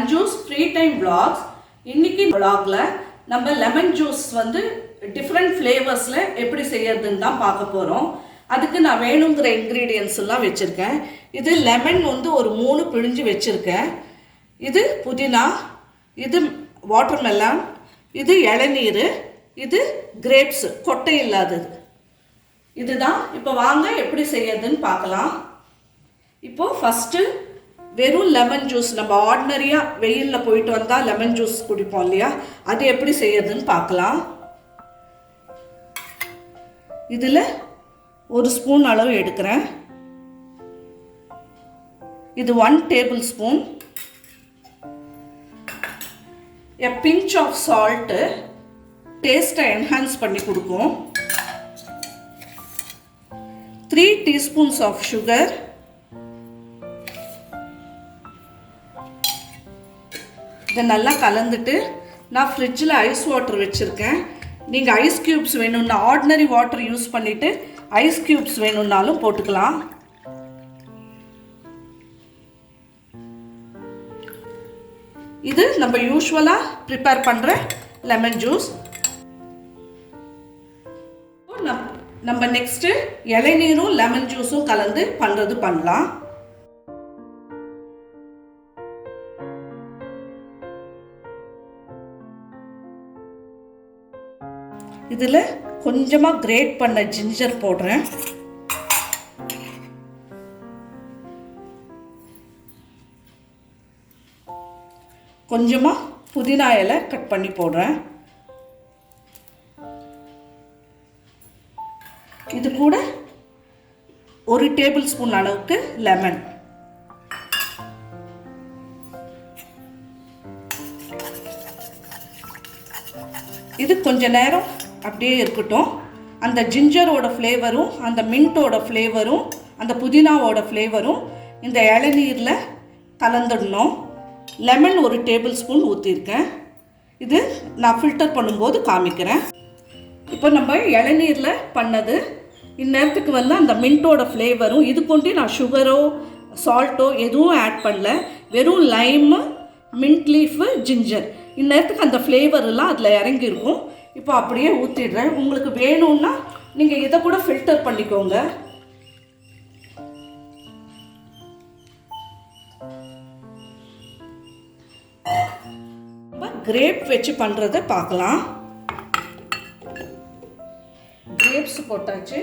Ranjus freetime vlogs. இன்னைக்கு vlogல நம்ம லெமன் ஜூஸ் வந்து டிஃபரண்ட் ஃப்ளேவர்ஸ்ல எப்படி செய்யறதுன்னு தான் பார்க்க போறோம். அதுக்கு நான் வேணுங்கிற இன்கிரிடியன்ட்ஸ் எல்லாம் வெச்சிருக்கேன். இது லெமன் வந்து ஒரு 3 பிழிஞ்சு வெச்சிருக்கேன். இது புதினா, இது வாட்டர்மெலன், இது இளநீர், இது கிரேப்ஸ் கொட்டை இல்லாதது. இதுதான். இப்போ வாங்க எப்படி செய்யறதுன்னு பார்க்கலாம். இப்போ ஃபர்ஸ்ட் வெறும் லெமன் ஜூஸ் நம்ம ஆர்டினரியாக வெயிலில் போயிட்டு வந்தால் லெமன் ஜூஸ் குடிப்போம் இல்லையா, அது எப்படி செய்யறதுன்னு பார்க்கலாம். இதில் 1 ஸ்பூன் அளவு எடுக்கிறேன். இது 1 table spoon. a pinch of salt, டேஸ்ட்டை என்ஹான்ஸ் பண்ணி கொடுக்கும். 3 teaspoons of sugar, இதை நல்லா கலந்துட்டு நான் ஃப்ரிட்ஜில் ஐஸ் வாட்டர் வச்சுருக்கேன். நீங்கள் ஐஸ் க்யூப்ஸ் வேணும்னா ஆர்டினரி வாட்டர் யூஸ் பண்ணிவிட்டு ஐஸ் க்யூப்ஸ் வேணும்னாலும் போட்டுக்கலாம். இது நம்ம யூஸ்வலாக ப்ரிப்பேர் பண்ணுற லெமன் ஜூஸ். நம்ம நெக்ஸ்ட்டு இளநீரும் லெமன் ஜூஸும் கலந்து பண்ணுறது பண்ணலாம். இதில் கொஞ்சமாக கிரேட் பண்ண ஜிஞ்சர் போடுறேன். கொஞ்சமாக புதினா இலை கட் பண்ணி போடுறேன். இது கூட 1 டேபிள் ஸ்பூன் அளவுக்கு லெமன். இது கொஞ்ச நேரம் அப்படியே இருக்கட்டும். அந்த ஜிஞ்சரோட ஃப்ளேவரும் அந்த மின்ட்டோட ஃப்ளேவரும் அந்த புதினாவோட ஃப்ளேவரும் இந்த இளநீரில் கலந்துடணும். லெமன் 1 டேபிள் ஸ்பூன் ஊற்றிருக்கேன். இது நான் ஃபில்டர் பண்ணும்போது காமிக்கிறேன். இப்போ நம்ம இளநீரில் பண்ணது இந்நேரத்துக்கு வந்து அந்த மின்ட்டோட ஃப்ளேவரும் இது கொண்டு நான் சுகரோ சால்ட்டோ எதுவும் ஆட் பண்ணல. வெறும் லைமு, மின்ட் லீஃபு, ஜிஞ்சர், இந்நேரத்துக்கு அந்த ஃப்ளேவர் எல்லாம் அதில் இறங்கியிருக்கும். இப்போ அப்படியே ஊற்றிடுறேன். உங்களுக்கு வேணும்னா நீங்கள் இதை கூட ஃபில்டர் பண்ணிக்கோங்க. கிரேப் வச்சு பண்ணுறதை பார்க்கலாம். கிரேப்ஸ் போட்டாச்சு.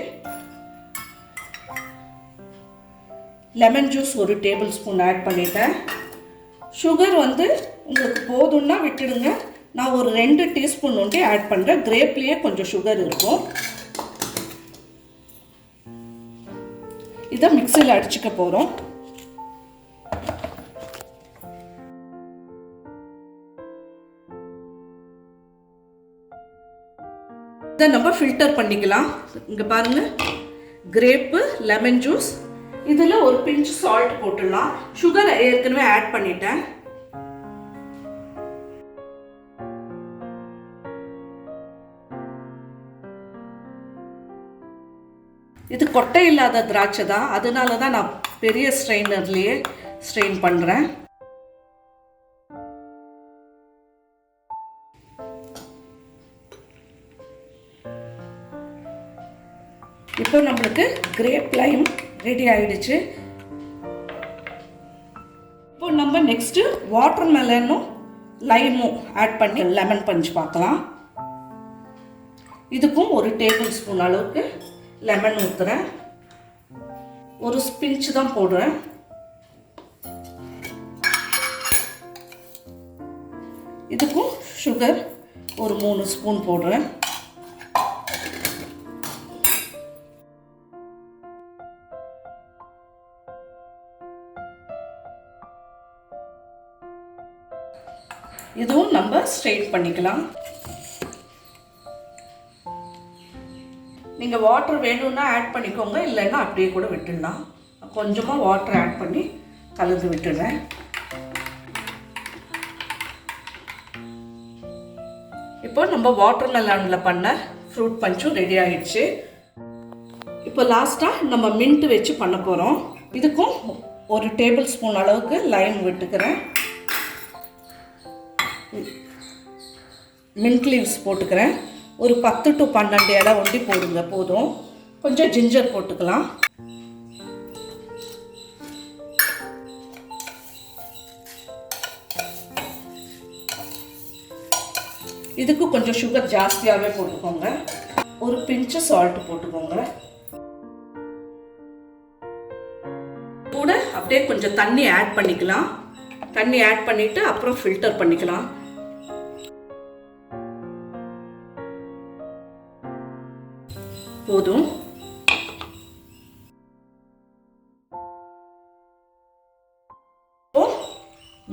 Lemon juice 1 tablespoon add பண்ணிட்டேன். சுகர் வந்து உங்களுக்கு போதும்னா விட்டுடுங்க. நான் ஒரு 2 டீஸ்பூன் ஒன்றே ஆட் பண்ணுறேன். கிரேப்லேயே கொஞ்சம் சுகர் இருக்கும். இதை மிக்சியில் அடிச்சுக்க போகிறோம். இதை நம்ம ஃபில்டர் பண்ணிக்கலாம். இங்கே பாருங்கள், கிரேப்பு, லெமன் ஜூஸ், இதில் ஒரு பிஞ்ச் சால்ட் போட்டுடலாம். சுகர் ஏற்கனவே ஆட் பண்ணிட்டேன். இது கொட்டை இல்லாத திராட்சை தான், அதனால தான் நான் பெரிய ஸ்ட்ரெயினர்லேயே ஸ்ட்ரெயின் பண்ணுறேன். இப்போ நம்மளுக்கு கிரேப் லைம் ரெடி ஆயிடுச்சு. இப்போ நம்ம நெக்ஸ்ட்டு வாட்டர்மெலனும் லைமும் ஆட் பண்ணி லெமன் பஞ்ச் பார்க்கலாம். இதுக்கும் 1 டேபிள் ஸ்பூன் அளவுக்கு லெமன் ஊற்றுறேன். ஒரு பிஞ்ச் தான் போடுறேன். இதுக்கும் சுகர் ஒரு 3 ஸ்பூன் போடுறேன். இதுவும் நம்ம ஸ்ட்ரெயின் பண்ணிக்கலாம். நீங்கள் வாட்டர் வேணும்னா ஆட் பண்ணிக்கோங்க, இல்லைன்னா அப்படியே கூட விட்டுடலாம். கொஞ்சமாக வாட்டர் ஆட் பண்ணி கலந்து விட்டுடுறேன். இப்போ நம்ம வாட்டர்மெலனில் பண்ண ஃப்ரூட் பஞ்சும் ரெடி ஆகிடுச்சு. இப்போ லாஸ்ட்டாக நம்ம மின்ட் வச்சு பண்ண போகிறோம். இதுக்கும் ஒரு டேபிள் ஸ்பூன் அளவுக்கு லைம் விட்டுக்கிறேன். மின்ட் லீவ்ஸ் போட்டுக்கிறேன். ஒரு 10 to 12 இலை ஒண்டி போடுங்க போதும். கொஞ்சம் ஜிஞ்சர் போட்டுக்கலாம். இதுக்கு கொஞ்சம் சுகர் ஜாஸ்தியாகவே போட்டுக்கோங்க. ஒரு பிஞ்சு சால்ட் போட்டுக்கோங்க. கூட அப்படியே கொஞ்சம் தண்ணி ஆட் பண்ணிக்கலாம். தண்ணி ஆட் பண்ணிவிட்டு அப்புறம் ஃபில்டர் பண்ணிக்கலாம். போதும்.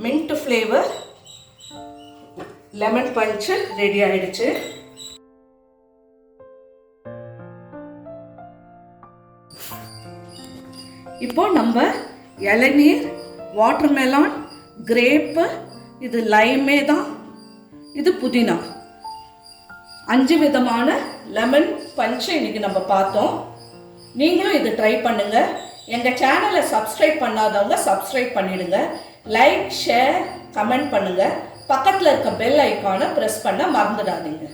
Mint flavour lemon punch ready ஆயிடுச்சு. இப்போ நம்ம இளநீர், வாட்டர்மெலான், கிரேப்பு, இது லைமே தான், இது புதினா, 5 விதமான லெமன் பஞ்சை இன்னைக்கு நம்ம பார்த்தோம். நீங்களும் இது ட்ரை பண்ணுங்க. எங்கள் சேனலை சப்ஸ்கிரைப் பண்ணாதவங்க சப்ஸ்கிரைப் பண்ணிடுங்க. லைக், ஷேர், கமெண்ட் பண்ணுங்க. பக்கத்தில் இருக்க பெல் ஐக்கானை ப்ரெஸ் பண்ண மறந்துடாதீங்க.